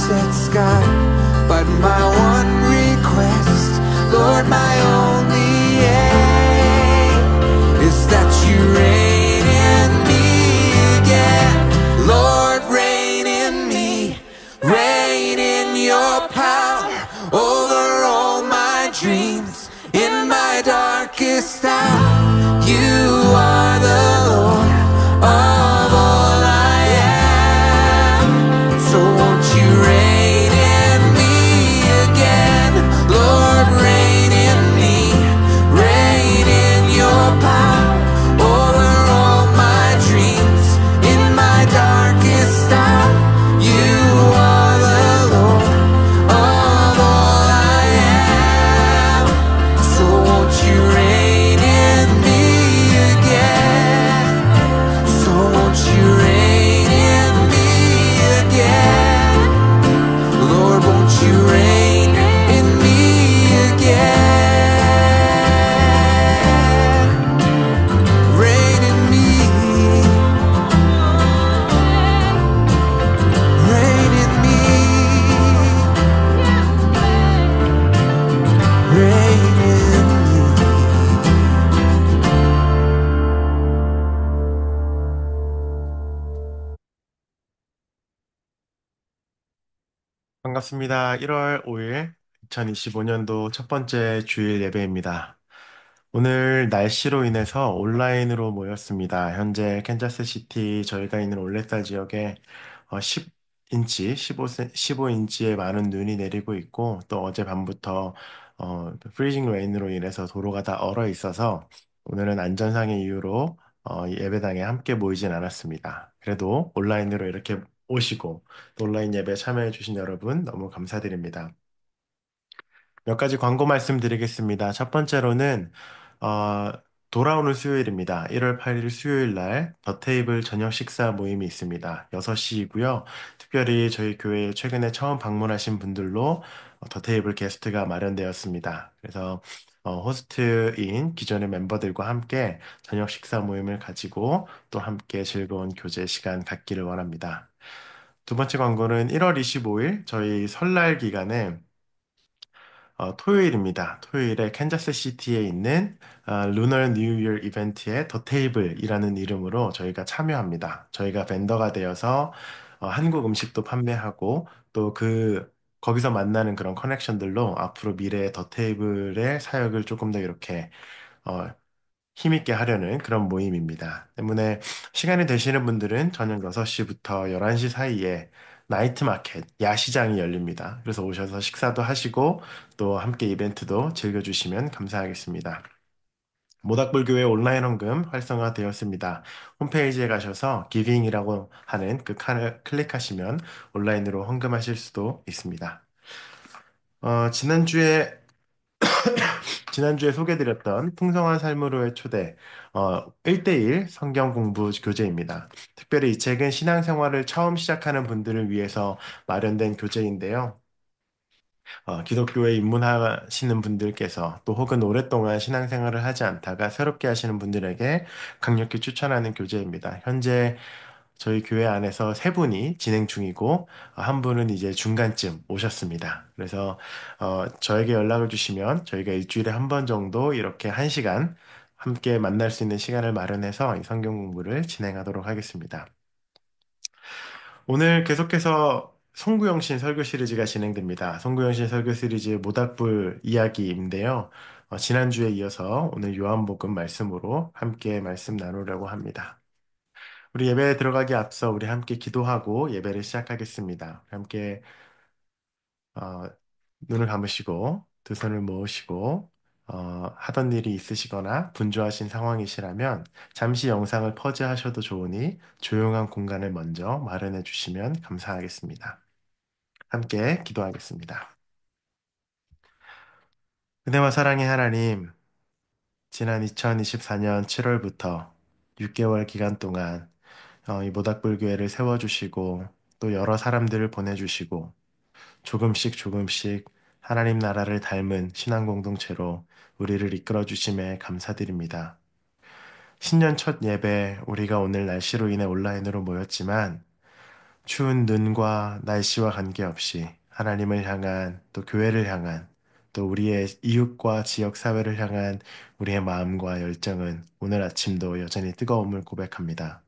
sunset sky. But my one request, Lord, my only aim is that you reign in me again. Lord, reign in me, reign in your power over all my dreams. In my darkest hour, you are the Lord of all I am. So won't you reign in me again? Lord, reign in me, reign in your power over all my dreams. In my darkest hour, you are the Lord of all I am. So won't you reign in me again? So won't you reign in me again? Lord, won't you reign in me again? Reign in me, reign in me, reign in me. 반갑습니다. 1월 5일 2025년도 첫 번째 주일 예배입니다. 오늘 날씨로 인해서 온라인으로 모였습니다. 현재 캔자스시티 저희가 있는 올레스타 지역에 10인치, 15인치의 많은 눈이 내리고 있고 또 어젯밤부터 프리징 레인으로 인해서 도로가 다 얼어 있어서 오늘은 안전상의 이유로 예배당에 함께 모이진 않았습니다. 그래도 온라인으로 이렇게 오시고 또 온라인 예배에 참여해 주신 여러분 너무 감사드립니다. 몇 가지 광고 말씀드리겠습니다. 첫 번째로는 어, 돌아오는 수요일입니다. 1월 8일 수요일 날 더 테이블 저녁 식사 모임이 있습니다. 6시이고요. 특별히 저희 교회에 최근에 처음 방문하신 분들로 더 테이블 게스트가 마련되었습니다. 그래서 호스트인 기존의 멤버들과 함께 저녁 식사 모임을 가지고 또 함께 즐거운 교제 시간 갖기를 원합니다. 두 번째 광고는 1월 25일 저희 설날 기간에 토요일입니다. 토요일에 캔자스 시티에 있는 루너 뉴 이어 이벤트의 더 테이블이라는 이름으로 저희가 참여합니다. 저희가 벤더가 되어서 한국 음식도 판매하고 또 거기서 만나는 그런 커넥션들로 앞으로 미래의 더 테이블의 사역을 조금 더 이렇게 어, 힘있게 하려는 그런 모임입니다. 때문에 시간이 되시는 분들은 저녁 6시부터 11시 사이에 나이트 마켓, 야시장이 열립니다. 그래서 오셔서 식사도 하시고 또 함께 이벤트도 즐겨주시면 감사하겠습니다. 모닥불교회 온라인 헌금 활성화되었습니다. 홈페이지에 가셔서 기빙이라고 하는 그 칸을 클릭하시면 온라인으로 헌금하실 수도 있습니다. 지난주에 소개드렸던 풍성한 삶으로의 초대, 1대1 성경 공부 교재입니다. 특별히 이 책은 신앙생활을 처음 시작하는 분들을 위해서 마련된 교재인데요. 기독교에 입문하시는 분들께서 또 혹은 오랫동안 신앙생활을 하지 않다가 새롭게 하시는 분들에게 강력히 추천하는 교재입니다. 현재 저희 교회 안에서 세 분이 진행 중이고 한 분은 이제 중간쯤 오셨습니다. 그래서 저에게 연락을 주시면 저희가 일주일에 한 번 정도 이렇게 1시간 함께 만날 수 있는 시간을 마련해서 이 성경 공부를 진행하도록 하겠습니다. 오늘 계속해서 송구영신 설교 시리즈가 진행됩니다. 송구영신 설교 시리즈 모닥불 이야기인데요. 지난주에 이어서 오늘 요한복음 말씀으로 함께 말씀 나누려고 합니다. 우리 예배에 들어가기 앞서 우리 함께 기도하고 예배를 시작하겠습니다. 함께 어, 눈을 감으시고 두 손을 모으시고 하던 일이 있으시거나 분주하신 상황이시라면 잠시 영상을 퍼즈하셔도 좋으니 조용한 공간을 먼저 마련해 주시면 감사하겠습니다. 함께 기도하겠습니다. 은혜와 사랑의 하나님, 지난 2024년 7월부터 6개월 기간 동안 이 모닥불교회를 세워주시고 또 여러 사람들을 보내주시고 조금씩 조금씩 하나님 나라를 닮은 신앙 공동체로 우리를 이끌어 주심에 감사드립니다. 신년 첫 예배 우리가 오늘 날씨로 인해 온라인으로 모였지만 추운 눈과 날씨와 관계없이 하나님을 향한 또 교회를 향한 또 우리의 이웃과 지역 사회를 향한 우리의 마음과 열정은 오늘 아침도 여전히 뜨거움을 고백합니다.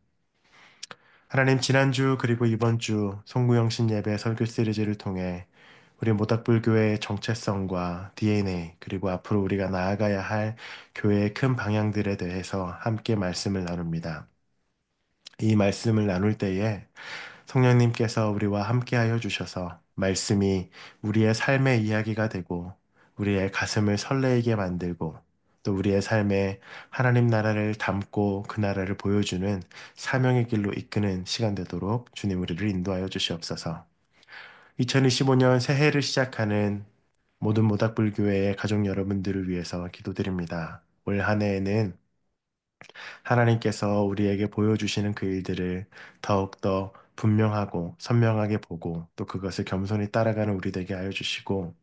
하나님 지난주 그리고 이번 주 송구영신 예배 설교 시리즈를 통해 우리 모닥불교회의 정체성과 DNA 그리고 앞으로 우리가 나아가야 할 교회의 큰 방향들에 대해서 함께 말씀을 나눕니다. 이 말씀을 나눌 때에 성령님께서 우리와 함께하여 주셔서 말씀이 우리의 삶의 이야기가 되고 우리의 가슴을 설레이게 만들고 또 우리의 삶에 하나님 나라를 담고 그 나라를 보여주는 사명의 길로 이끄는 시간 되도록 주님 우리를 인도하여 주시옵소서. 2025년 새해를 시작하는 모든 모닥불교회의 가족 여러분들을 위해서 기도드립니다. 올 한 해에는 하나님께서 우리에게 보여주시는 그 일들을 더욱더 분명하고 선명하게 보고 또 그것을 겸손히 따라가는 우리 되게 하여 주시고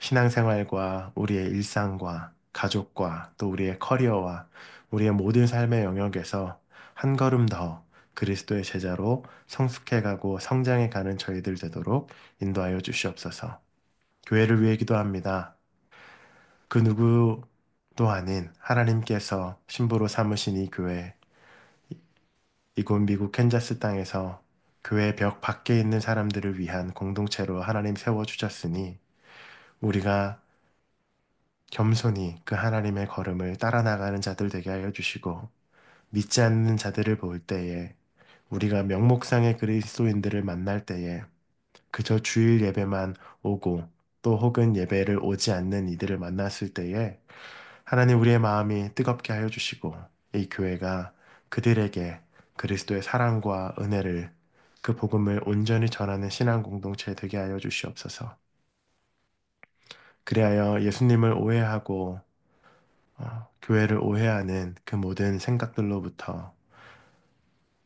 신앙생활과 우리의 일상과 가족과 또 우리의 커리어와 우리의 모든 삶의 영역에서 한 걸음 더 그리스도의 제자로 성숙해가고 성장해가는 저희들 되도록 인도하여 주시옵소서. 교회를 위해 기도합니다. 그 누구도 아닌 하나님께서 신부로 삼으신 이 교회, 이곳 미국 캔자스 땅에서 교회 벽 밖에 있는 사람들을 위한 공동체로 하나님 세워주셨으니 우리가 겸손히 그 하나님의 걸음을 따라 나가는 자들 되게 하여 주시고 믿지 않는 자들을 볼 때에 우리가 명목상의 그리스도인들을 만날 때에 그저 주일 예배만 오고 또 혹은 예배를 오지 않는 이들을 만났을 때에 하나님 우리의 마음이 뜨겁게 하여 주시고 이 교회가 그들에게 그리스도의 사랑과 은혜를 그 복음을 온전히 전하는 신앙 공동체 되게 하여 주시옵소서. 그리하여 예수님을 오해하고 교회를 오해하는 그 모든 생각들로부터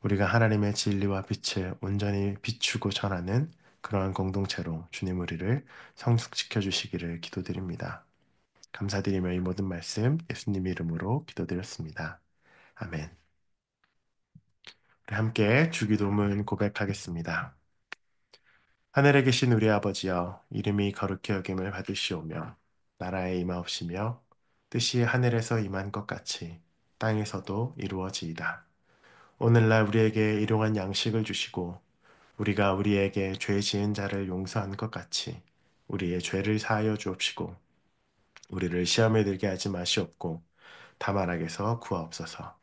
우리가 하나님의 진리와 빛을 온전히 비추고 전하는 그러한 공동체로 주님 우리를 성숙시켜 주시기를 기도드립니다. 감사드리며 이 모든 말씀 예수님 이름으로 기도드렸습니다. 아멘. 우리 함께 주기도문 고백하겠습니다. 하늘에 계신 우리 아버지여, 이름이 거룩히 여김을 받으시오며, 나라에 임하옵시며, 뜻이 하늘에서 임한 것 같이 땅에서도 이루어지이다. 오늘날 우리에게 일용할 양식을 주시고, 우리가 우리에게 죄 지은 자를 용서한 것 같이 우리의 죄를 사하여 주옵시고, 우리를 시험에 들게 하지 마시옵고, 다만 악에서 구하옵소서.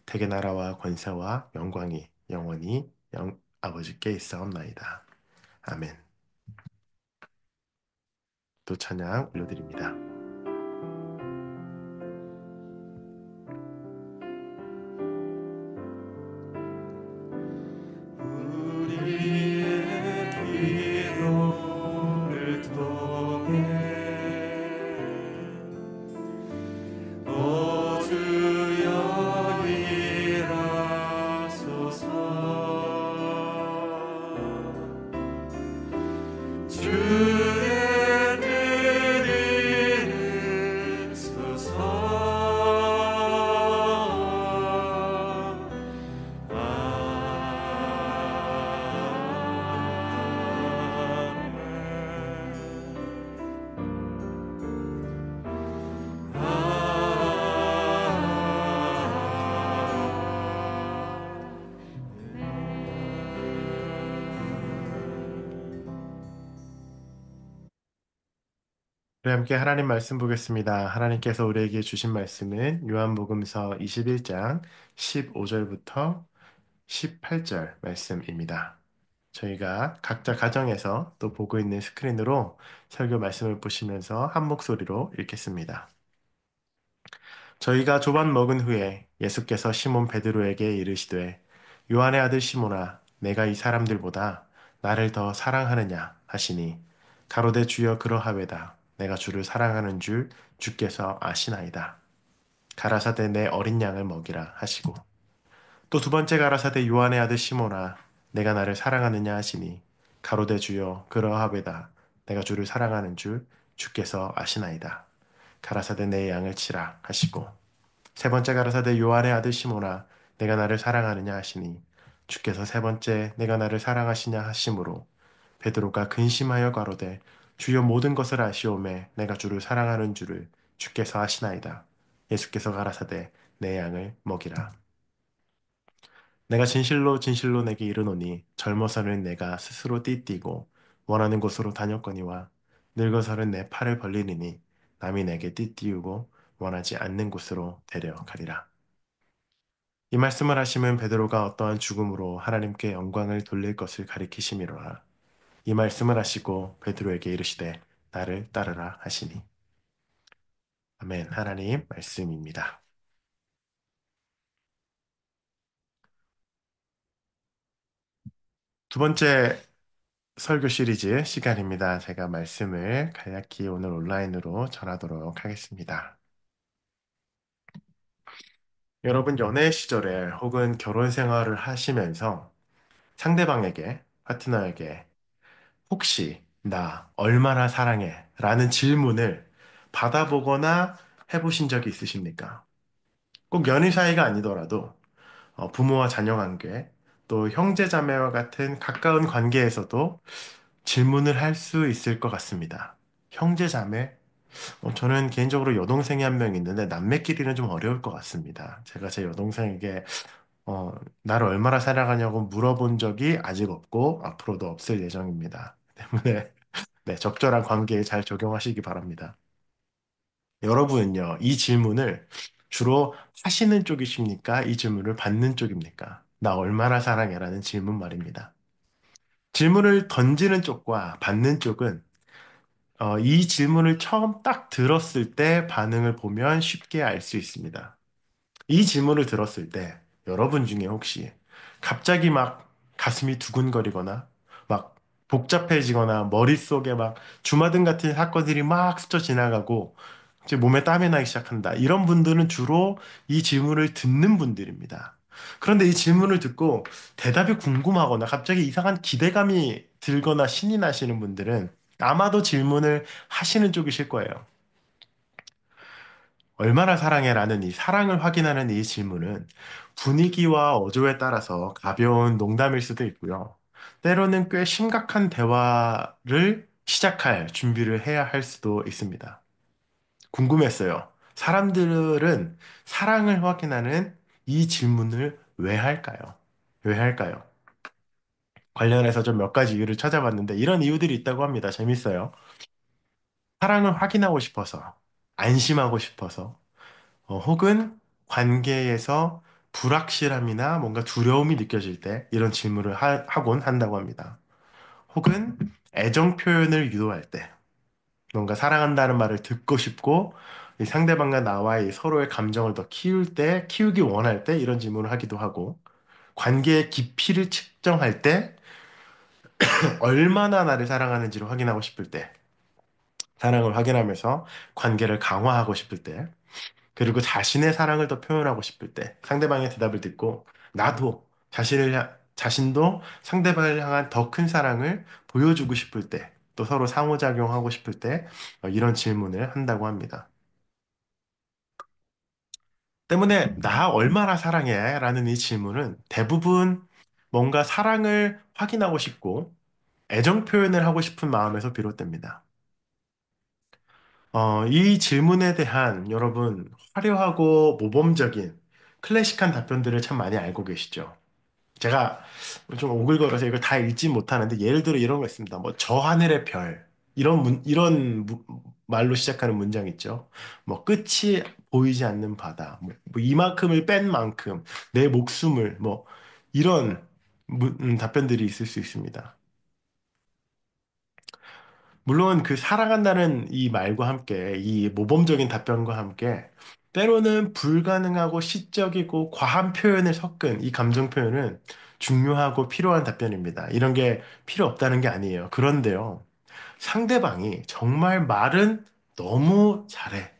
대개 나라와 권세와 영광이 영원히 아버지께 있사옵나이다. 아멘. 또 찬양 올려드립니다. 우리의 기도를 통해 오 주여 일하소서. 주의 뜻 이루소서. 우리 함께 하나님 말씀 보겠습니다. 하나님께서 우리에게 주신 말씀은 요한복음서 21장 15절부터 18절 말씀입니다. 저희가 각자 가정에서 또 보고 있는 스크린으로 설교 말씀을 보시면서 한 목소리로 읽겠습니다. 저희가 조반 먹은 후에 예수께서 시몬 베드로에게 이르시되 요한의 아들 시몬아 내가 이 사람들보다 나를 더 사랑하느냐 하시니 가로되 주여 그러하외다 내가 주를 사랑하는 줄 주께서 아시나이다. 가라사대 내 어린 양을 먹이라 하시고 또 두 번째 가라사대 요한의 아들 시몬아 내가 나를 사랑하느냐 하시니 가로되 주여 그러하외다 내가 주를 사랑하는 줄 주께서 아시나이다. 가라사대 내 양을 치라 하시고 세 번째 가라사대 요한의 아들 시몬아 내가 나를 사랑하느냐 하시니 주께서 세 번째 내가 나를 사랑하시냐 하심으로 베드로가 근심하여 가로되 주여 모든 것을 아시오매 내가 주를 사랑하는 줄을 주께서 아시나이다. 예수께서 가라사대 내 양을 먹이라. 내가 진실로 진실로 내게 이르노니 젊어서는 내가 스스로 띠띠고 원하는 곳으로 다녔거니와 늙어서는 내 팔을 벌리느니 남이 내게 띠띠우고 원하지 않는 곳으로 데려가리라. 이 말씀을 하시면 베드로가 어떠한 죽음으로 하나님께 영광을 돌릴 것을 가리키심이로라. 이 말씀을 하시고 베드로에게 이르시되 나를 따르라 하시니. 아멘. 하나님 말씀입니다. 두 번째 설교 시리즈 시간입니다. 제가 말씀을 간략히 오늘 온라인으로 전하도록 하겠습니다. 여러분 연애 시절에 혹은 결혼 생활을 하시면서 상대방에게, 파트너에게 혹시 나 얼마나 사랑해? 라는 질문을 받아보거나 해보신 적이 있으십니까? 꼭 연인 사이가 아니더라도 부모와 자녀 관계, 또 형제 자매와 같은 가까운 관계에서도 질문을 할 수 있을 것 같습니다. 형제 자매? 저는 개인적으로 여동생이 한 명 있는데 남매끼리는 좀 어려울 것 같습니다. 제가 제 여동생에게 나를 얼마나 사랑하냐고 물어본 적이 아직 없고 앞으로도 없을 예정입니다. 때문에 네, 적절한 관계에 잘 적용하시기 바랍니다. 여러분은요, 이 질문을 주로 하시는 쪽이십니까? 이 질문을 받는 쪽입니까? 나 얼마나 사랑해? 라는 질문 말입니다. 질문을 던지는 쪽과 받는 쪽은 이 질문을 처음 딱 들었을 때 반응을 보면 쉽게 알 수 있습니다. 이 질문을 들었을 때 여러분 중에 혹시 갑자기 막 가슴이 두근거리거나 막 복잡해지거나 머릿속에 막 주마등 같은 사건들이 막 스쳐 지나가고 이제 몸에 땀이 나기 시작한다. 이런 분들은 주로 이 질문을 듣는 분들입니다. 그런데 이 질문을 듣고 대답이 궁금하거나 갑자기 이상한 기대감이 들거나 신이 나시는 분들은 아마도 질문을 하시는 쪽이실 거예요. 얼마나 사랑해라는 이 사랑을 확인하는 이 질문은 분위기와 어조에 따라서 가벼운 농담일 수도 있고요. 때로는 꽤 심각한 대화를 시작할 준비를 해야 할 수도 있습니다. 궁금했어요. 사람들은 사랑을 확인하는 이 질문을 왜 할까요? 왜 할까요? 관련해서 좀 몇 가지 이유를 찾아봤는데 이런 이유들이 있다고 합니다. 재밌어요. 사랑을 확인하고 싶어서, 안심하고 싶어서, 혹은 관계에서 불확실함이나 뭔가 두려움이 느껴질 때 이런 질문을 하곤 한다고 합니다. 혹은 애정 표현을 유도할 때 뭔가 사랑한다는 말을 듣고 싶고 이 상대방과 나와의 서로의 감정을 더 키우기 원할 때 이런 질문을 하기도 하고 관계의 깊이를 측정할 때 얼마나 나를 사랑하는지를 확인하고 싶을 때 사랑을 확인하면서 관계를 강화하고 싶을 때 그리고 자신의 사랑을 더 표현하고 싶을 때 상대방의 대답을 듣고 나도 자신도 상대방을 향한 더 큰 사랑을 보여주고 싶을 때 또 서로 상호작용하고 싶을 때 이런 질문을 한다고 합니다. 때문에 나 얼마나 사랑해? 라는 이 질문은 대부분 뭔가 사랑을 확인하고 싶고 애정 표현을 하고 싶은 마음에서 비롯됩니다. 이 질문에 대한 여러분 화려하고 모범적인 클래식한 답변들을 참 많이 알고 계시죠? 제가 좀 오글거려서 이걸 다 읽지 못하는데 예를 들어 이런 거 있습니다. 뭐 저 하늘의 별 말로 시작하는 문장 있죠. 뭐 끝이 보이지 않는 바다, 뭐 이만큼을 뺀 만큼 내 목숨을 뭐 이런 답변들이 있을 수 있습니다. 물론 그 사랑한다는 이 말과 함께 이 모범적인 답변과 함께 때로는 불가능하고 시적이고 과한 표현을 섞은 이 감정 표현은 중요하고 필요한 답변입니다. 이런 게 필요 없다는 게 아니에요. 그런데요, 상대방이 정말 말은 너무 잘해.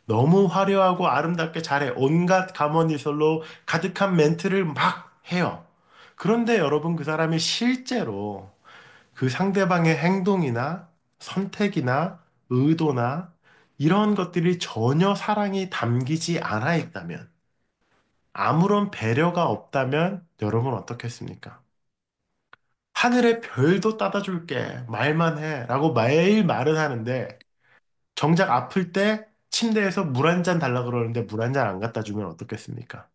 너무 화려하고 아름답게 잘해. 온갖 가머니설로 가득한 멘트를 막 해요. 그런데 여러분 그 사람이 실제로 그 상대방의 행동이나 선택이나 의도나 이런 것들이 전혀 사랑이 담기지 않아 있다면, 아무런 배려가 없다면 여러분 어떻겠습니까? 하늘의 별도 따다 줄게. 말만 해. 라고 매일 말은 하는데 정작 아플 때 침대에서 물 한 잔 달라 그러는데 물 한 잔 안 갖다 주면 어떻겠습니까?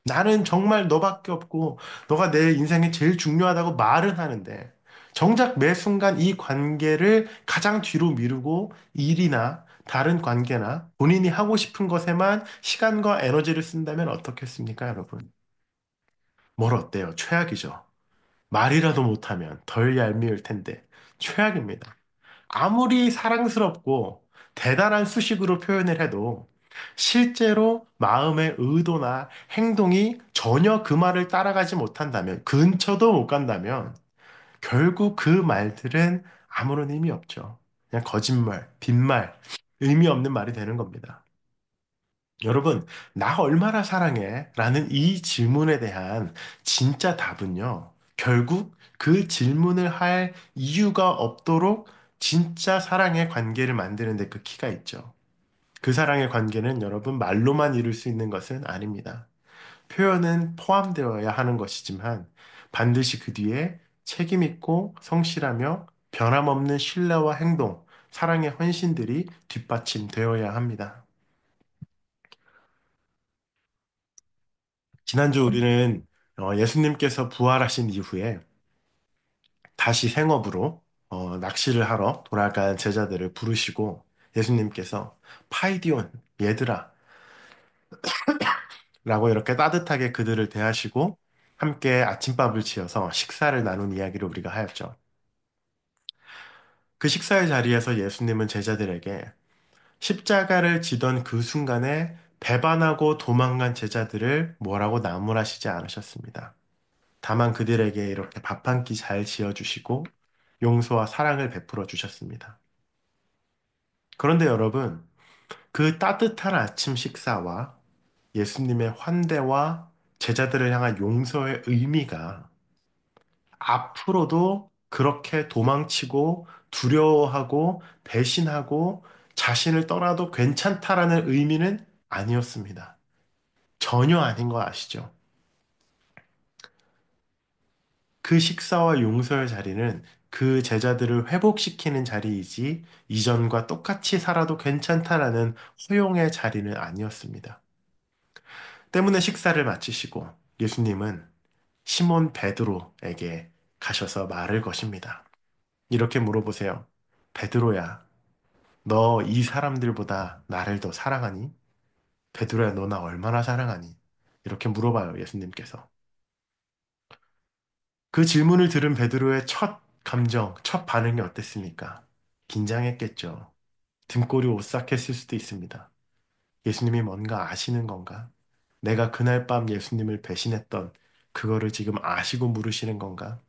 나는 정말 너밖에 없고 너가 내 인생에 제일 중요하다고 말은 하는데 정작 매 순간 이 관계를 가장 뒤로 미루고 일이나 다른 관계나 본인이 하고 싶은 것에만 시간과 에너지를 쓴다면 어떻겠습니까, 여러분? 뭘 어때요? 최악이죠. 말이라도 못하면 덜 얄미울 텐데 최악입니다. 아무리 사랑스럽고 대단한 수식으로 표현을 해도 실제로 마음의 의도나 행동이 전혀 그 말을 따라가지 못한다면, 근처도 못 간다면, 결국 그 말들은 아무런 의미 없죠. 그냥 거짓말, 빈말, 의미 없는 말이 되는 겁니다. 여러분, 나 얼마나 사랑해? 라는 이 질문에 대한 진짜 답은요, 결국 그 질문을 할 이유가 없도록 진짜 사랑의 관계를 만드는 데 그 키가 있죠. 그 사랑의 관계는 여러분 말로만 이룰 수 있는 것은 아닙니다. 표현은 포함되어야 하는 것이지만 반드시 그 뒤에 책임 있고 성실하며 변함없는 신뢰와 행동, 사랑의 헌신들이 뒷받침되어야 합니다. 지난주 우리는 예수님께서 부활하신 이후에 다시 생업으로 낚시를 하러 돌아간 제자들을 부르시고 예수님께서 파이디온, 얘들아 라고 이렇게 따뜻하게 그들을 대하시고 함께 아침밥을 지어서 식사를 나눈 이야기를 우리가 하였죠. 그 식사의 자리에서 예수님은 제자들에게 십자가를 지던 그 순간에 배반하고 도망간 제자들을 뭐라고 나무라시지 않으셨습니다. 다만 그들에게 이렇게 밥 한 끼 잘 지어주시고 용서와 사랑을 베풀어 주셨습니다. 그런데 여러분, 그 따뜻한 아침 식사와 예수님의 환대와 제자들을 향한 용서의 의미가 앞으로도 그렇게 도망치고 두려워하고 배신하고 자신을 떠나도 괜찮다라는 의미는 아니었습니다. 전혀 아닌 거 아시죠? 그 식사와 용서의 자리는 그 제자들을 회복시키는 자리이지 이전과 똑같이 살아도 괜찮다라는 허용의 자리는 아니었습니다. 때문에 식사를 마치시고 예수님은 시몬 베드로에게 가셔서 말을 거십니다. 이렇게 물어보세요. 베드로야, 너 이 사람들보다 나를 더 사랑하니? 베드로야, 너 나 얼마나 사랑하니? 이렇게 물어봐요, 예수님께서. 그 질문을 들은 베드로의 첫 감정, 첫 반응이 어땠습니까? 긴장했겠죠. 등골이 오싹했을 수도 있습니다. 예수님이 뭔가 아시는 건가? 내가 그날 밤 예수님을 배신했던 그거를 지금 아시고 물으시는 건가?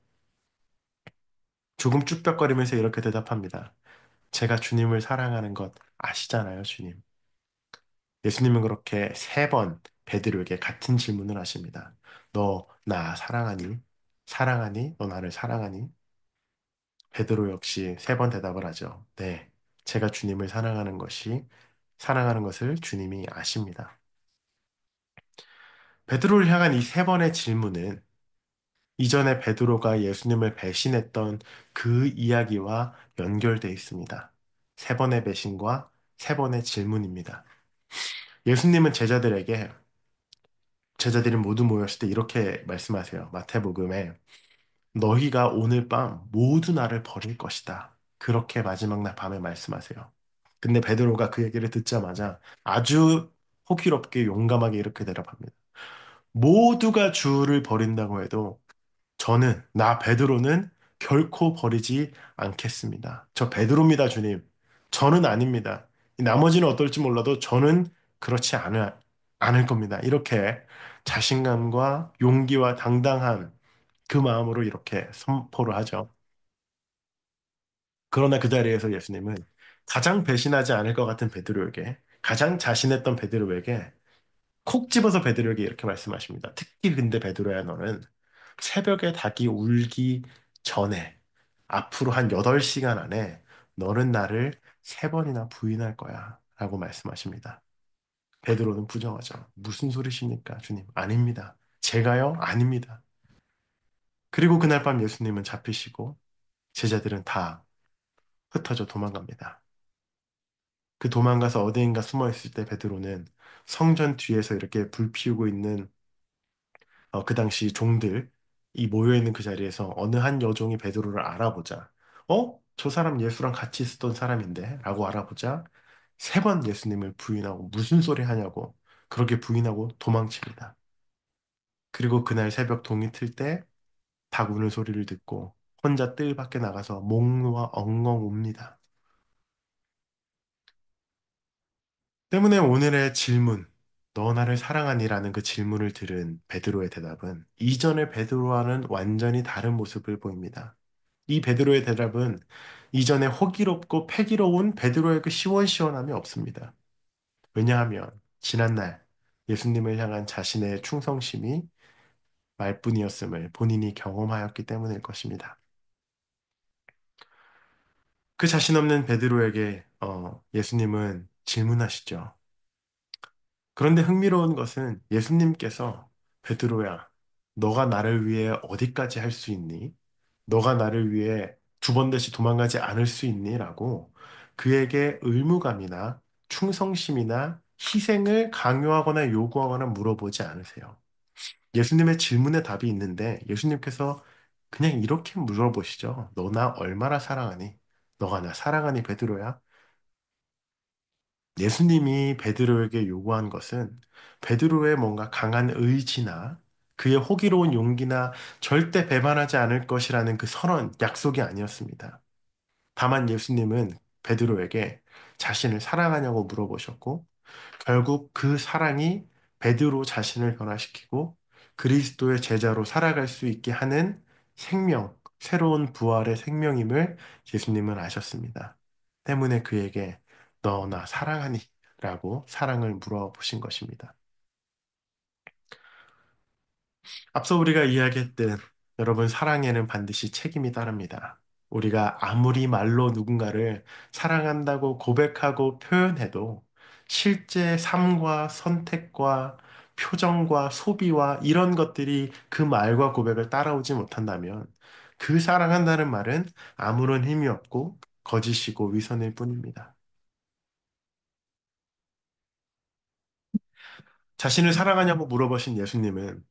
조금 쭈뼛거리면서 이렇게 대답합니다. 제가 주님을 사랑하는 것 아시잖아요, 주님. 예수님은 그렇게 세 번 베드로에게 같은 질문을 하십니다. 너 나 사랑하니? 사랑하니? 너 나를 사랑하니? 베드로 역시 세 번 대답을 하죠. 네, 제가 주님을 사랑하는 것을 주님이 아십니다. 베드로를 향한 이 세 번의 질문은 이전에 베드로가 예수님을 배신했던 그 이야기와 연결되어 있습니다. 세 번의 배신과 세 번의 질문입니다. 예수님은 제자들이 모두 모였을 때 이렇게 말씀하세요. 마태복음에 너희가 오늘 밤 모두 나를 버릴 것이다. 그렇게 마지막 날 밤에 말씀하세요. 근데 베드로가 그 얘기를 듣자마자 아주 호기롭게 용감하게 이렇게 대답합니다. 모두가 주를 버린다고 해도 나 베드로는 결코 버리지 않겠습니다. 저 베드로입니다, 주님. 저는 아닙니다. 이 나머지는 어떨지 몰라도 저는 그렇지 않을 겁니다. 이렇게 자신감과 용기와 당당한 그 마음으로 이렇게 선포를 하죠. 그러나 그 자리에서 예수님은 가장 배신하지 않을 것 같은 베드로에게, 가장 자신했던 베드로에게 콕 집어서 베드로에게 이렇게 말씀하십니다. 특히 근데 베드로야 너는 새벽에 닭이 울기 전에 앞으로 한 8시간 안에 너는 나를 세 번이나 부인할 거야 라고 말씀하십니다. 베드로는 부정하죠. 무슨 소리십니까, 주님? 아닙니다. 제가요? 아닙니다. 그리고 그날 밤 예수님은 잡히시고 제자들은 다 흩어져 도망갑니다. 그 도망가서 어디인가 숨어 있을 때 베드로는 성전 뒤에서 이렇게 불 피우고 있는 그 당시 종들 이 모여 있는 그 자리에서 어느 한 여종이 베드로를 알아보자. 저 사람 예수랑 같이 있었던 사람인데? 라고 알아보자. 세 번 예수님을 부인하고 무슨 소리 하냐고 그렇게 부인하고 도망칩니다. 그리고 그날 새벽 동이 틀 때 닭 우는 소리를 듣고 혼자 뜰 밖에 나가서 목 놓아 엉엉 웁니다. 때문에 오늘의 질문, 너 나를 사랑하니라는 그 질문을 들은 베드로의 대답은 이전의 베드로와는 완전히 다른 모습을 보입니다. 이 베드로의 대답은 이전에 호기롭고 패기로운 베드로의 그 시원시원함이 없습니다. 왜냐하면 지난날 예수님을 향한 자신의 충성심이 말뿐이었음을 본인이 경험하였기 때문일 것입니다. 그 자신 없는 베드로에게 예수님은 질문하시죠. 그런데 흥미로운 것은 예수님께서 베드로야, 너가 나를 위해 어디까지 할 수 있니? 너가 나를 위해 두 번 다시 도망가지 않을 수 있니? 라고 그에게 의무감이나 충성심이나 희생을 강요하거나 요구하거나 물어보지 않으세요. 예수님의 질문에 답이 있는데 예수님께서 그냥 이렇게 물어보시죠. 너 나 얼마나 사랑하니? 너가 나 사랑하니 베드로야? 예수님이 베드로에게 요구한 것은 베드로의 뭔가 강한 의지나 그의 호기로운 용기나 절대 배반하지 않을 것이라는 그 선언, 약속이 아니었습니다. 다만 예수님은 베드로에게 자신을 사랑하냐고 물어보셨고 결국 그 사랑이 베드로 자신을 변화시키고 그리스도의 제자로 살아갈 수 있게 하는 생명, 새로운 부활의 생명임을 예수님은 아셨습니다. 때문에 그에게 너 나 사랑하니? 라고 사랑을 물어보신 것입니다. 앞서 우리가 이야기했듯 여러분 사랑에는 반드시 책임이 따릅니다. 우리가 아무리 말로 누군가를 사랑한다고 고백하고 표현해도 실제 삶과 선택과 표정과 소비와 이런 것들이 그 말과 고백을 따라오지 못한다면 그 사랑한다는 말은 아무런 힘이 없고 거짓이고 위선일 뿐입니다. 자신을 사랑하냐고 물어보신 예수님은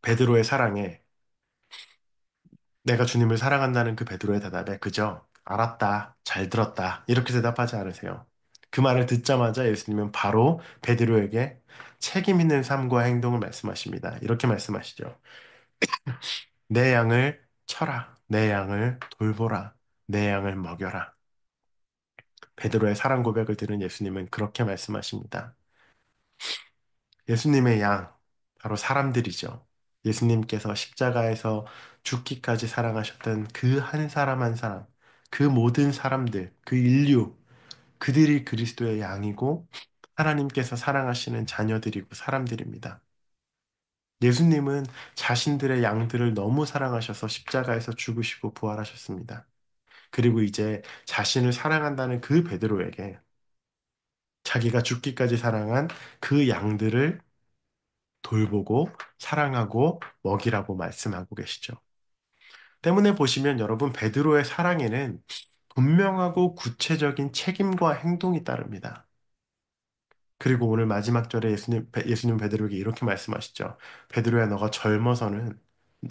베드로의 사랑에 내가 주님을 사랑한다는 그 베드로의 대답에 그저 알았다, 잘 들었다 이렇게 대답하지 않으세요. 그 말을 듣자마자 예수님은 바로 베드로에게 책임 있는 삶과 행동을 말씀하십니다. 이렇게 말씀하시죠. 내 양을 쳐라, 내 양을 돌보라, 내 양을 먹여라. 베드로의 사랑 고백을 들은 예수님은 그렇게 말씀하십니다. 예수님의 양, 바로 사람들이죠. 예수님께서 십자가에서 죽기까지 사랑하셨던 그 한 사람 한 사람, 그 모든 사람들, 그 인류, 그들이 그리스도의 양이고 하나님께서 사랑하시는 자녀들이고 사람들입니다. 예수님은 자신들의 양들을 너무 사랑하셔서 십자가에서 죽으시고 부활하셨습니다. 그리고 이제 자신을 사랑한다는 그 베드로에게 자기가 죽기까지 사랑한 그 양들을 돌보고 사랑하고 먹이라고 말씀하고 계시죠. 때문에 보시면 여러분 베드로의 사랑에는 분명하고 구체적인 책임과 행동이 따릅니다. 그리고 오늘 마지막 절에 예수님 베드로에게 이렇게 말씀하시죠. 베드로야 너가 젊어서는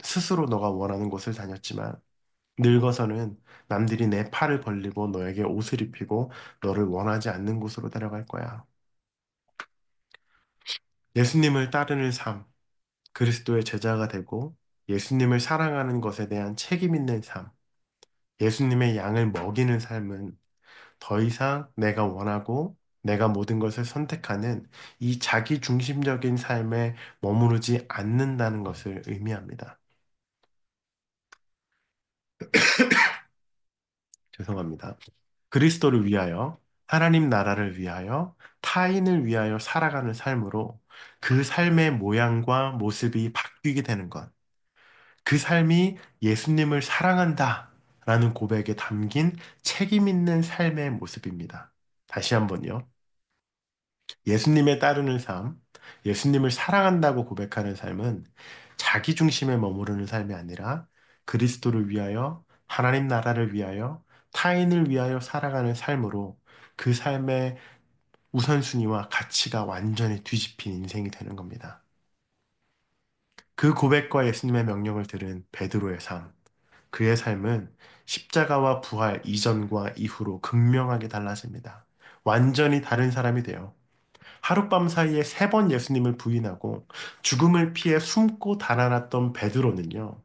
스스로 너가 원하는 곳을 다녔지만 늙어서는 남들이 내 팔을 벌리고 너에게 옷을 입히고 너를 원하지 않는 곳으로 데려갈 거야. 예수님을 따르는 삶, 그리스도의 제자가 되고 예수님을 사랑하는 것에 대한 책임 있는 삶, 예수님의 양을 먹이는 삶은 더 이상 내가 원하고 내가 모든 것을 선택하는 이 자기 중심적인 삶에 머무르지 않는다는 것을 의미합니다. 죄송합니다. 그리스도를 위하여, 하나님 나라를 위하여, 타인을 위하여 살아가는 삶으로 그 삶의 모양과 모습이 바뀌게 되는 것. 그 삶이 예수님을 사랑한다 라는 고백에 담긴 책임 있는 삶의 모습입니다. 다시 한번요. 예수님에 따르는 삶, 예수님을 사랑한다고 고백하는 삶은 자기 중심에 머무르는 삶이 아니라 그리스도를 위하여, 하나님 나라를 위하여, 타인을 위하여 살아가는 삶으로 그 삶의 우선순위와 가치가 완전히 뒤집힌 인생이 되는 겁니다. 그 고백과 예수님의 명령을 들은 베드로의 삶, 그의 삶은 십자가와 부활 이전과 이후로 극명하게 달라집니다. 완전히 다른 사람이 돼요. 하룻밤 사이에 세 번 예수님을 부인하고 죽음을 피해 숨고 달아났던 베드로는요,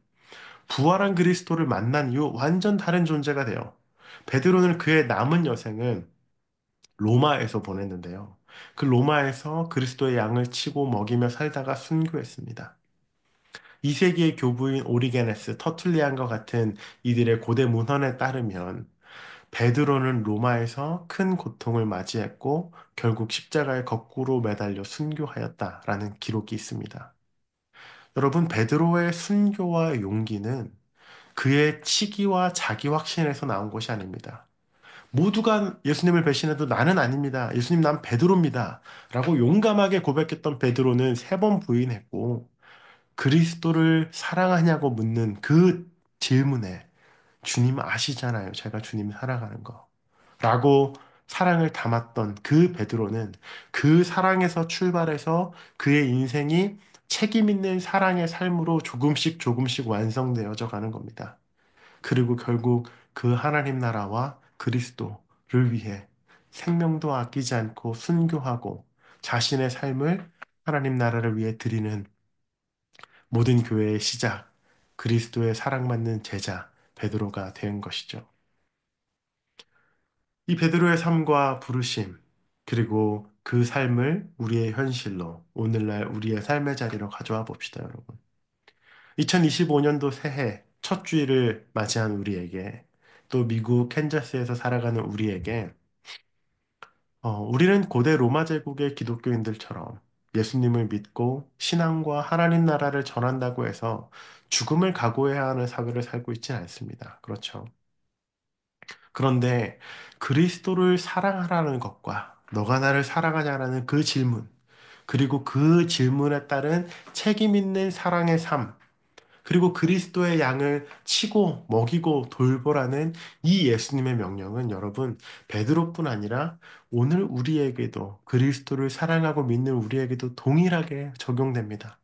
부활한 그리스도를 만난 이후 완전 다른 존재가 돼요. 베드로는 그의 남은 여생을 로마에서 보냈는데요. 그 로마에서 그리스도의 양을 치고 먹이며 살다가 순교했습니다. 2세기의 교부인 오리게네스, 터툴리안과 같은 이들의 고대 문헌에 따르면 베드로는 로마에서 큰 고통을 맞이했고 결국 십자가에 거꾸로 매달려 순교하였다라는 기록이 있습니다. 여러분, 베드로의 순교와 용기는 그의 치기와 자기 확신에서 나온 것이 아닙니다. 모두가 예수님을 배신해도 나는 아닙니다. 예수님, 난 베드로입니다. 라고 용감하게 고백했던 베드로는 세 번 부인했고 그리스도를 사랑하냐고 묻는 그 질문에 주님 아시잖아요. 제가 주님 사랑하는 거. 라고 사랑을 담았던 그 베드로는 그 사랑에서 출발해서 그의 인생이 책임 있는 사랑의 삶으로 조금씩 조금씩 완성되어져 가는 겁니다. 그리고 결국 그 하나님 나라와 그리스도를 위해 생명도 아끼지 않고 순교하고 자신의 삶을 하나님 나라를 위해 드리는 모든 교회의 시작, 그리스도의 사랑받는 제자 베드로가 된 것이죠. 이 베드로의 삶과 부르심, 그리고 그 삶을 우리의 현실로, 오늘날 우리의 삶의 자리로 가져와 봅시다, 여러분. 2025년도 새해 첫 주일을 맞이한 우리에게, 또 미국 캔자스에서 살아가는 우리에게, 우리는 고대 로마 제국의 기독교인들처럼 예수님을 믿고 신앙과 하나님 나라를 전한다고 해서 죽음을 각오해야 하는 사회를 살고 있지는 않습니다. 그렇죠. 그런데 그리스도를 사랑하라는 것과 너가 나를 사랑하냐라는 그 질문, 그리고 그 질문에 따른 책임 있는 사랑의 삶, 그리고 그리스도의 양을 치고 먹이고 돌보라는 이 예수님의 명령은 여러분, 베드로뿐 아니라 오늘 우리에게도 그리스도를 사랑하고 믿는 우리에게도 동일하게 적용됩니다.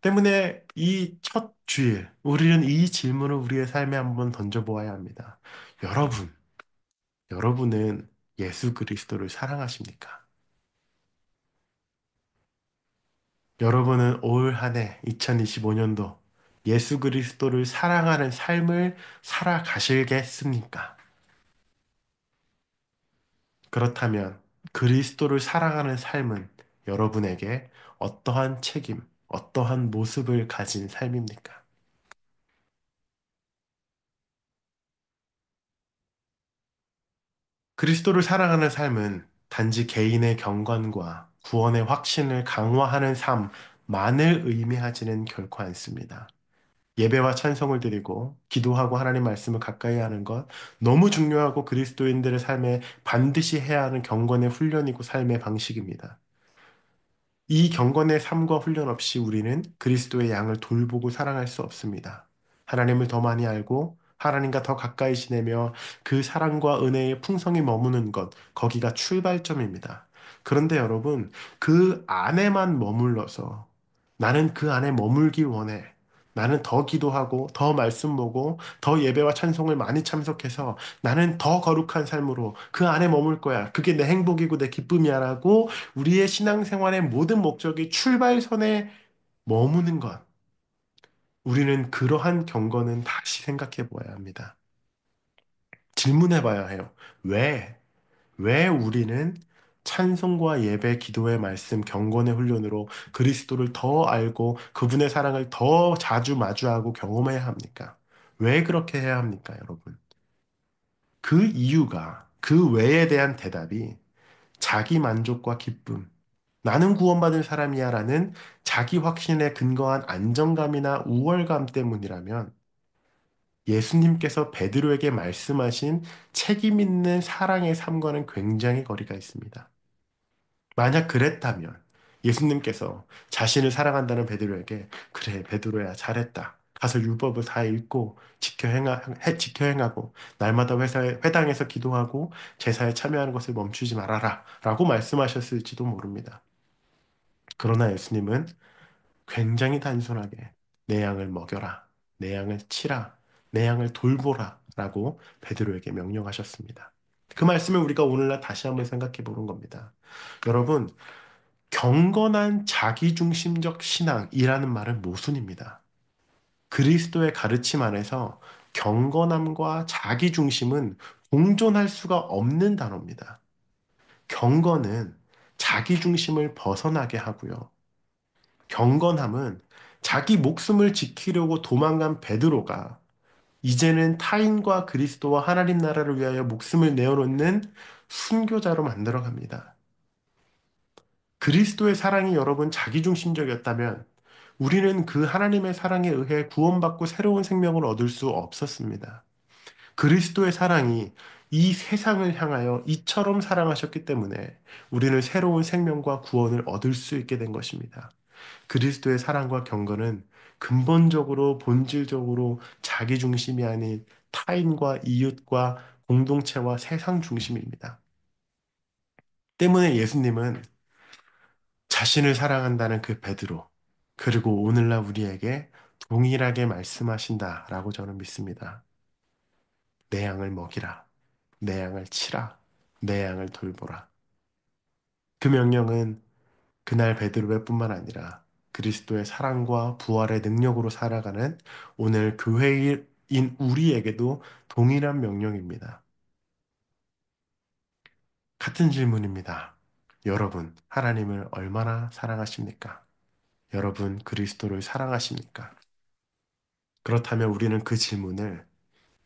때문에 이 첫 주일, 우리는 이 질문을 우리의 삶에 한번 던져보아야 합니다. 여러분, 여러분은 예수 그리스도를 사랑하십니까? 여러분은 올 한 해 2025년도 예수 그리스도를 사랑하는 삶을 살아가시겠습니까? 그렇다면 그리스도를 사랑하는 삶은 여러분에게 어떠한 책임, 어떠한 모습을 가진 삶입니까? 그리스도를 사랑하는 삶은 단지 개인의 경건과 구원의 확신을 강화하는 삶만을 의미하지는 결코 않습니다. 예배와 찬송을 드리고 기도하고 하나님 말씀을 가까이 하는 것 너무 중요하고 그리스도인들의 삶에 반드시 해야 하는 경건의 훈련이고 삶의 방식입니다. 이 경건의 삶과 훈련 없이 우리는 그리스도의 양을 돌보고 사랑할 수 없습니다. 하나님을 더 많이 알고 하나님과 더 가까이 지내며 그 사랑과 은혜의 풍성이 머무는 것, 거기가 출발점입니다. 그런데 여러분, 그 안에만 머물러서 나는 그 안에 머물기 원해. 나는 더 기도하고, 더 말씀 보고, 더 예배와 찬송을 많이 참석해서 나는 더 거룩한 삶으로 그 안에 머물 거야. 그게 내 행복이고 내 기쁨이야라고 우리의 신앙생활의 모든 목적이 출발선에 머무는 것. 우리는 그러한 경건은 다시 생각해 보아야 합니다. 질문해 봐야 해요. 왜? 왜 우리는 찬송과 예배, 기도의 말씀, 경건의 훈련으로 그리스도를 더 알고 그분의 사랑을 더 자주 마주하고 경험해야 합니까? 왜 그렇게 해야 합니까, 여러분? 그 이유가, 그 왜에 대한 대답이 자기 만족과 기쁨, 나는 구원받은 사람이야 라는 자기 확신에 근거한 안정감이나 우월감 때문이라면 예수님께서 베드로에게 말씀하신 책임 있는 사랑의 삶과는 굉장히 거리가 있습니다. 만약 그랬다면 예수님께서 자신을 사랑한다는 베드로에게 그래 베드로야 잘했다. 가서 율법을 다 읽고 지켜 행하고 날마다 회당에서 기도하고 제사에 참여하는 것을 멈추지 말아라 라고 말씀하셨을지도 모릅니다. 그러나 예수님은 굉장히 단순하게 내 양을 먹여라, 내 양을 치라, 내 양을 돌보라 라고 베드로에게 명령하셨습니다. 그 말씀을 우리가 오늘날 다시 한번 생각해 보는 겁니다. 여러분, 경건한 자기중심적 신앙이라는 말은 모순입니다. 그리스도의 가르침 안에서 경건함과 자기중심은 공존할 수가 없는 단어입니다. 경건은 자기중심을 벗어나게 하고요. 경건함은 자기 목숨을 지키려고 도망간 베드로가 이제는 타인과 그리스도와 하나님 나라를 위하여 목숨을 내어놓는 순교자로 만들어갑니다. 그리스도의 사랑이 여러분 자기중심적이었다면 우리는 그 하나님의 사랑에 의해 구원받고 새로운 생명을 얻을 수 없었습니다. 그리스도의 사랑이 이 세상을 향하여 이처럼 사랑하셨기 때문에 우리는 새로운 생명과 구원을 얻을 수 있게 된 것입니다. 그리스도의 사랑과 경건은 근본적으로 본질적으로 자기 중심이 아닌 타인과 이웃과 공동체와 세상 중심입니다. 때문에 예수님은 자신을 사랑한다는 그 베드로, 그리고 오늘날 우리에게 동일하게 말씀하신다라고 저는 믿습니다. 내 양을 먹이라, 내 양을 치라, 내 양을 돌보라. 그 명령은 그날 베드로뿐만 아니라 그리스도의 사랑과 부활의 능력으로 살아가는 오늘 교회인 우리에게도 동일한 명령입니다. 같은 질문입니다. 여러분, 하나님을 얼마나 사랑하십니까? 여러분, 그리스도를 사랑하십니까? 그렇다면 우리는 그 질문을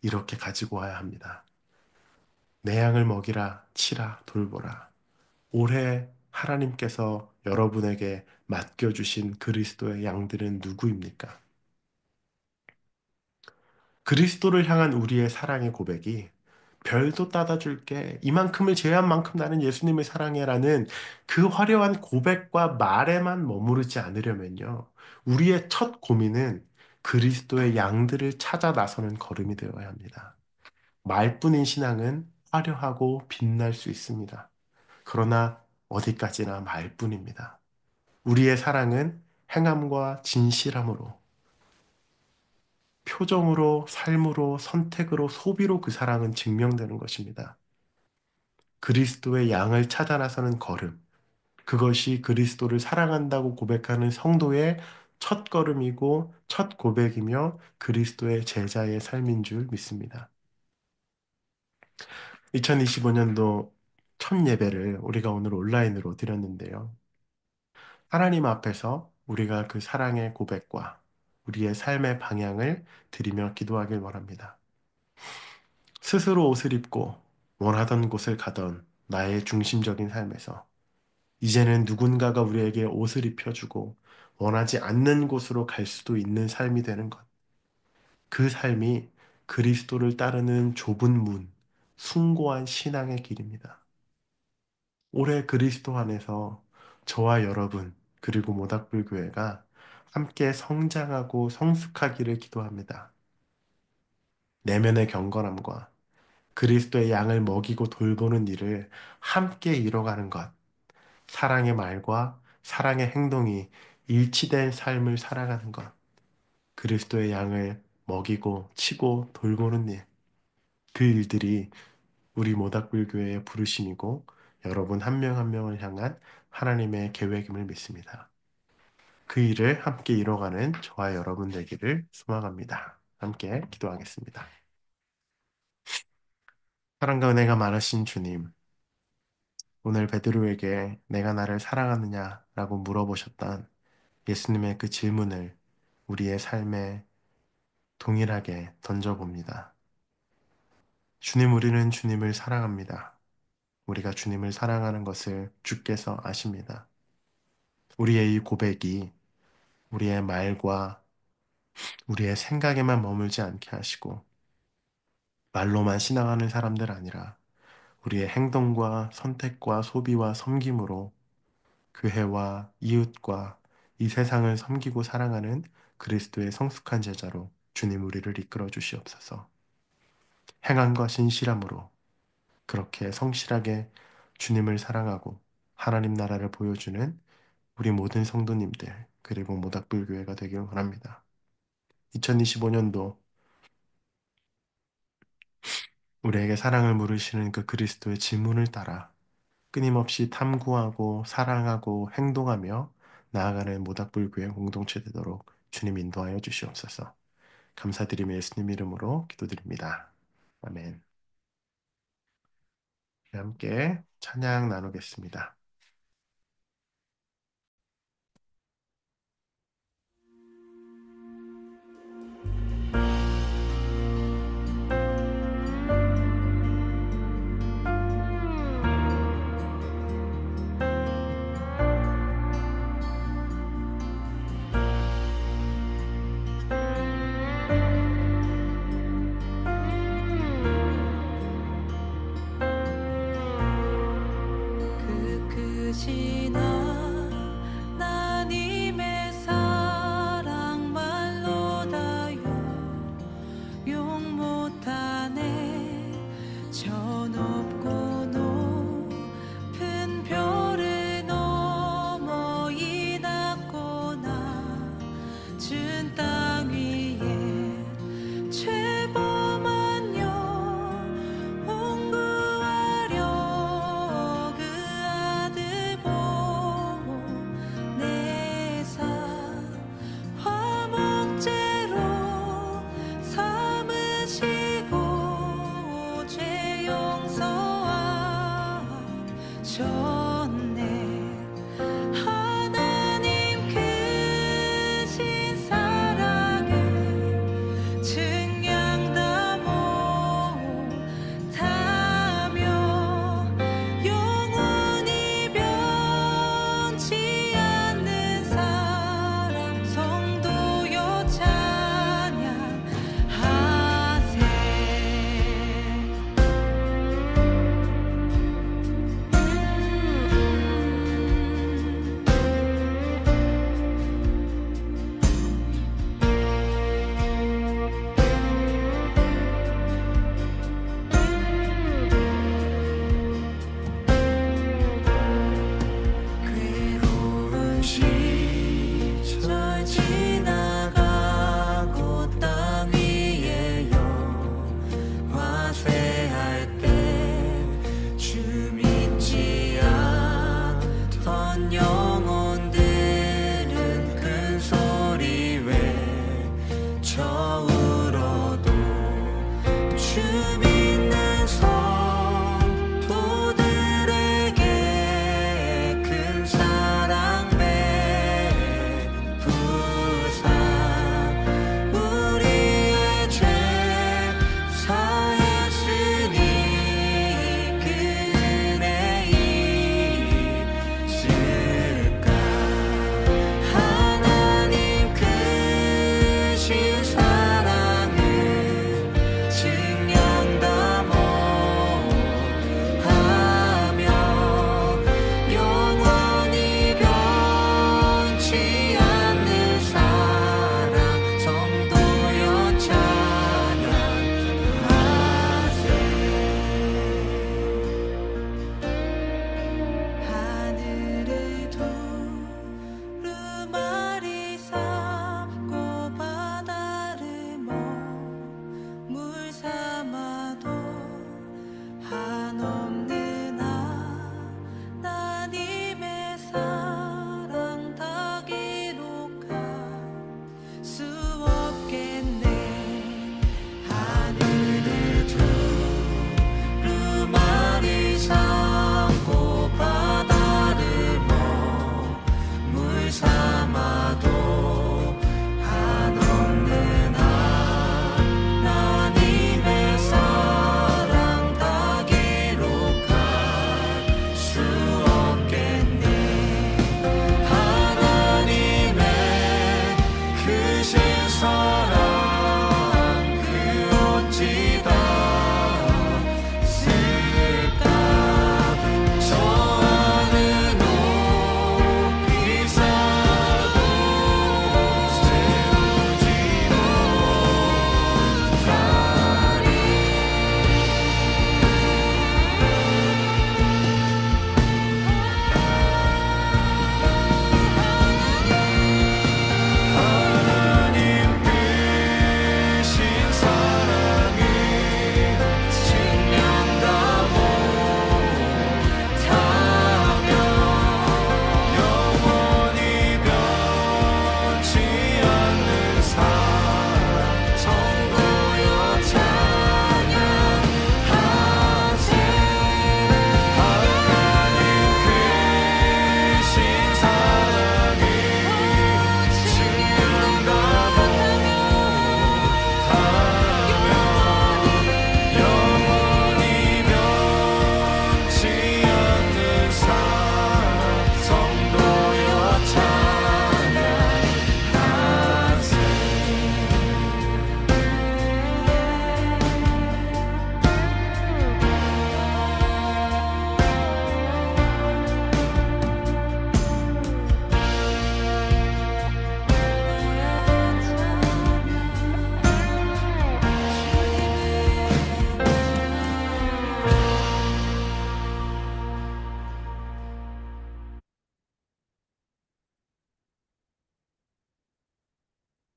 이렇게 가지고 와야 합니다. 내 양을 먹이라, 치라, 돌보라. 올해 하나님께서 여러분에게 맡겨주신 그리스도의 양들은 누구입니까? 그리스도를 향한 우리의 사랑의 고백이 별도 따다 줄게. 이만큼을 제한 만큼 나는 예수님을 사랑해라는 그 화려한 고백과 말에만 머무르지 않으려면요. 우리의 첫 고민은 그리스도의 양들을 찾아 나서는 걸음이 되어야 합니다. 말뿐인 신앙은 화려하고 빛날 수 있습니다. 그러나 어디까지나 말뿐입니다. 우리의 사랑은 행함과 진실함으로 표정으로, 삶으로, 선택으로, 소비로 그 사랑은 증명되는 것입니다. 그리스도의 양을 찾아 나서는 걸음. 그것이 그리스도를 사랑한다고 고백하는 성도의 첫 걸음이고 첫 고백이며 그리스도의 제자의 삶인 줄 믿습니다. 2025년도 첫 예배를 우리가 오늘 온라인으로 드렸는데요. 하나님 앞에서 우리가 그 사랑의 고백과 우리의 삶의 방향을 드리며 기도하길 원합니다. 스스로 옷을 입고 원하던 곳을 가던 나의 중심적인 삶에서 이제는 누군가가 우리에게 옷을 입혀주고 원하지 않는 곳으로 갈 수도 있는 삶이 되는 것. 그 삶이 그리스도를 따르는 좁은 문, 숭고한 신앙의 길입니다. 올해 그리스도 안에서 저와 여러분, 그리고 모닥불교회가 함께 성장하고 성숙하기를 기도합니다. 내면의 경건함과 그리스도의 양을 먹이고 돌보는 일을 함께 이뤄가는 것, 사랑의 말과 사랑의 행동이 일치된 삶을 살아가는 것, 그리스도의 양을 먹이고 치고 돌보는 일, 그 일들이 우리 모닥불교회의 부르심이고 여러분 한 명 한 명을 향한 하나님의 계획임을 믿습니다. 그 일을 함께 이뤄가는 저와 여러분 되기를 소망합니다. 함께 기도하겠습니다. 사랑과 은혜가 많으신 주님, 오늘 베드로에게 내가 나를 사랑하느냐라고 물어보셨던 예수님의 그 질문을 우리의 삶에 동일하게 던져봅니다. 주님, 우리는 주님을 사랑합니다. 우리가 주님을 사랑하는 것을 주께서 아십니다. 우리의 이 고백이 우리의 말과 우리의 생각에만 머물지 않게 하시고 말로만 신앙하는 사람들 아니라 우리의 행동과 선택과 소비와 섬김으로 교회와 이웃과 이 세상을 섬기고 사랑하는 그리스도의 성숙한 제자로 주님 우리를 이끌어 주시옵소서. 행함과 신실함으로 그렇게 성실하게 주님을 사랑하고 하나님 나라를 보여주는 우리 모든 성도님들 그리고 모닥불교회가 되길 원합니다. 2025년도 우리에게 사랑을 물으시는 그 그리스도의 지문을 따라 끊임없이 탐구하고 사랑하고 행동하며 나아가는 모닥불교회 공동체 되도록 주님 인도하여 주시옵소서. 감사드리며 예수님 이름으로 기도드립니다. 아멘. 함께 찬양 나누겠습니다. 그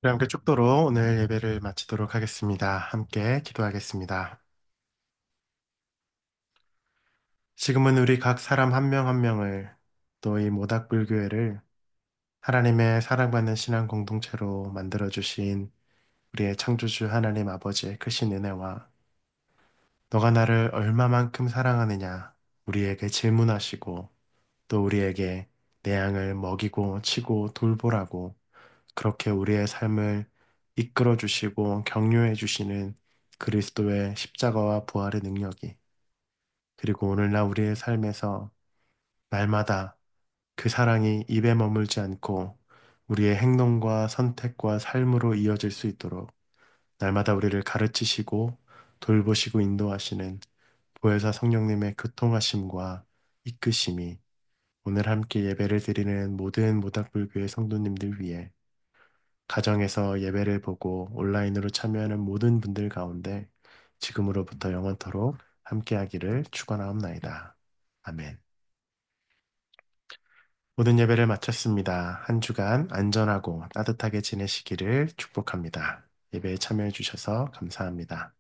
우리 함께 축도로 오늘 예배를 마치도록 하겠습니다. 함께 기도하겠습니다. 지금은 우리 각 사람 한 명 한 명을 또 이 모닥불교회를 하나님의 사랑받는 신앙 공동체로 만들어주신 우리의 창조주 하나님 아버지의 크신 은혜와 너가 나를 얼마만큼 사랑하느냐 우리에게 질문하시고 또 우리에게 내 양을 먹이고 치고 돌보라고 그렇게 우리의 삶을 이끌어 주시고 격려해 주시는 그리스도의 십자가와 부활의 능력이 그리고 오늘날 우리의 삶에서 날마다 그 사랑이 입에 머물지 않고 우리의 행동과 선택과 삶으로 이어질 수 있도록 날마다 우리를 가르치시고 돌보시고 인도하시는 보혜사 성령님의 교통하심과 이끄심이 오늘 함께 예배를 드리는 모든 모닥불교의 성도님들 위해 가정에서 예배를 보고 온라인으로 참여하는 모든 분들 가운데 지금으로부터 영원토록 함께하기를 축원하옵나이다. 아멘. 모든 예배를 마쳤습니다. 한 주간 안전하고 따뜻하게 지내시기를 축복합니다. 예배에 참여해 주셔서 감사합니다.